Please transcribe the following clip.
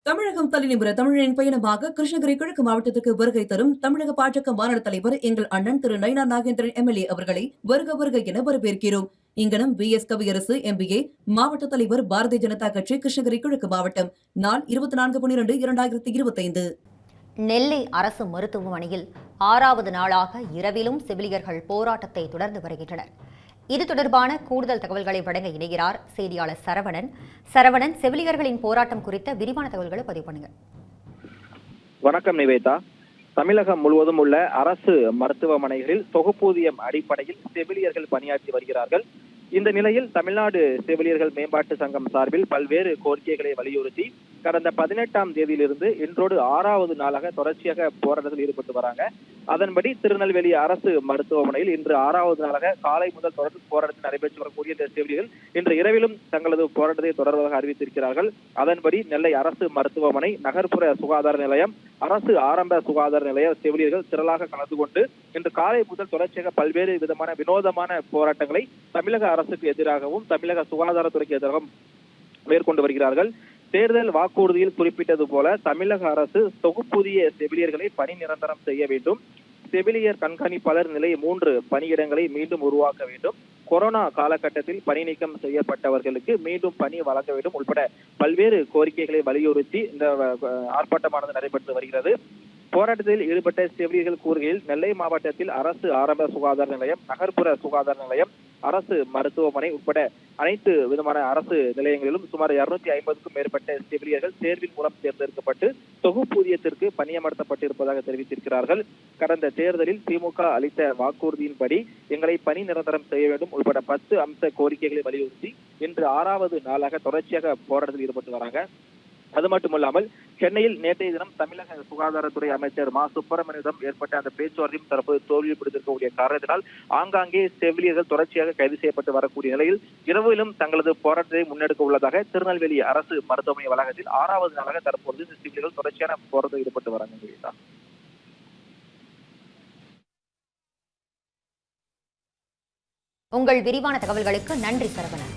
தமிழகம் தலைநிமிர தமிழரின் பயணமாக கிருஷ்ணகிரி கிழக்கு மாவட்டத்திற்கு வருகை தரும் தமிழக பாஜக மாநில தலைவர் எங்கள் அண்ணன் திரு நயினா நாகேந்திரன் எம்எல்ஏ அவர்களை வருக வருக என வரவேற்கிறோம். இங்கனம் VS கவியரசு MBA, மாவட்ட தலைவர் பாரதிய ஜனதா கட்சி கிருஷ்ணகிரி கிழக்கு மாவட்டம், நாள் 24/12/2025. நெல்லை அரசு மருத்துவமனையில் 6வது நாளாக இரவிலும் செவிலியர்கள் போராட்டத்தை தொடர்ந்து வருகின்றனர். இது தொடர்பான கூடுதல் தகவல்களை வழங்க இணைகிறார் செய்தியாளர் சரவணன். செவிலியர்களின் போராட்டம் குறித்த விரிவான தகவல்களை பதிவு பண்ணுங்க. வணக்கம் நிவேதா. தமிழகம் முழுவதும் உள்ள அரசு மருத்துவமனைகளில் தொகுப்பூதியம் அடிப்படையில் செவிலியர்கள் பணியாற்றி வருகிறார்கள். இந்த நிலையில் தமிழ்நாடு செவிலியர்கள் மேம்பாட்டு சங்கம் சார்பில் பல்வேறு கோரிக்கைகளை வலியுறுத்தி கடந்த 18ஆம் தேதியிலிருந்து இன்றோடு 6வது நாளாக தொடர்ச்சியாக போராட்டத்தில் ஈடுபட்டு வராங்க. அதன்படி திருநெல்வேலி அரசு மருத்துவமனையில் இன்று 6வது நாளாக காலை முதல் தொடர்ந்து போராட்டத்தில் நடைபெற்று வரக்கூடிய இந்த செவிலியர்கள் இன்று இரவிலும் தங்களது போராட்டத்தை தொடர்வதாக அறிவித்திருக்கிறார்கள். அதன்படி நெல்லை அரசு மருத்துவமனை, நகர்ப்புற சுகாதார நிலையம், அரசு ஆரம்ப சுகாதார நிலைய செவிலியர்கள் திரளாக கலந்து கொண்டு இன்று காலை முதல் தொடர்ச்சியாக பல்வேறு விதமான வினோதமான போராட்டங்களை தமிழக அரசுக்கு எதிராகவும் தமிழக சுகாதாரத்துறைக்கு எதிராகவும் மேற்கொண்டு வருகிறார்கள். தேர்தல் வாக்குறுதியில் குறிப்பிட்டது போல தமிழக அரசு தொகுப்பூதிய செவிலியர்களை பணி நிரந்தரம் செய்ய வேண்டும். செவிலியர் கண்காணிப்பாளர் நிலை 3 பணியிடங்களை மீண்டும் உருவாக்க வேண்டும். கொரோனா காலகட்டத்தில் பணி நீக்கம் செய்யப்பட்டவர்களுக்கு மீண்டும் பணி வழங்க வேண்டும் உட்பட பல்வேறு கோரிக்கைகளை வலியுறுத்தி இந்த ஆர்ப்பாட்டமானது நடைபெற்று வருகிறது. போராட்டத்தில் ஈடுபட்ட செவிலியர்கள் கூறுகையில், நெல்லை மாவட்டத்தில் அரசு ஆரம்ப சுகாதார நிலையம், நகர்ப்புற சுகாதார நிலையம், அரசு மருத்துவமனை உட்பட அனைத்து விதமான அரசு நிலையங்களிலும் சுமார் 250க்கும் மேற்பட்ட செவிலியர்கள் தேர்வின் மூலம் தேர்ந்தெடுக்கப்பட்டு தொகுப்பூதியத்திற்கு பணியமர்த்தப்பட்டிருப்பதாக தெரிவித்திருக்கிறார்கள். கடந்த தேர்தலில் திமுக அளித்த வாக்குறுதியின்படி எங்களை பணி நிரந்தரம் செய்ய வேண்டும் உட்பட 10 அம்ச கோரிக்கைகளை வலியுறுத்தி இன்று 6வது நாளாக தொடர்ச்சியாக போராட்டத்தில் ஈடுபட்டு வராங்க. அது மட்டுமல்லாமல் சென்னையில் நேற்றைய தினம் தமிழக சுகாதாரத்துறை அமைச்சர் மா சுப்பிரமணியனிடம் ஏற்பட்ட அந்த பேச்சுவார்த்தையும் தற்போது தோல்விப்படுத்திருக்கக்கூடிய காரணத்தினால் ஆங்காங்கே செவிலியர்கள் தொடர்ச்சியாக கைது செய்யப்பட்டு வரக்கூடிய நிலையில் இரவிலும் தங்களது போராட்டத்தை முன்னெடுக்க உள்ளதாக திருநெல்வேலி அரசு மருத்துவமனை வளாகத்தில் 6வது நாளாக தற்போது செவிலியர்கள் தொடர்ச்சியான போராட்டத்தில் ஈடுபட்டு வராங்க. உங்கள் விரிவான தகவல்களுக்கு நன்றி சரவணன்.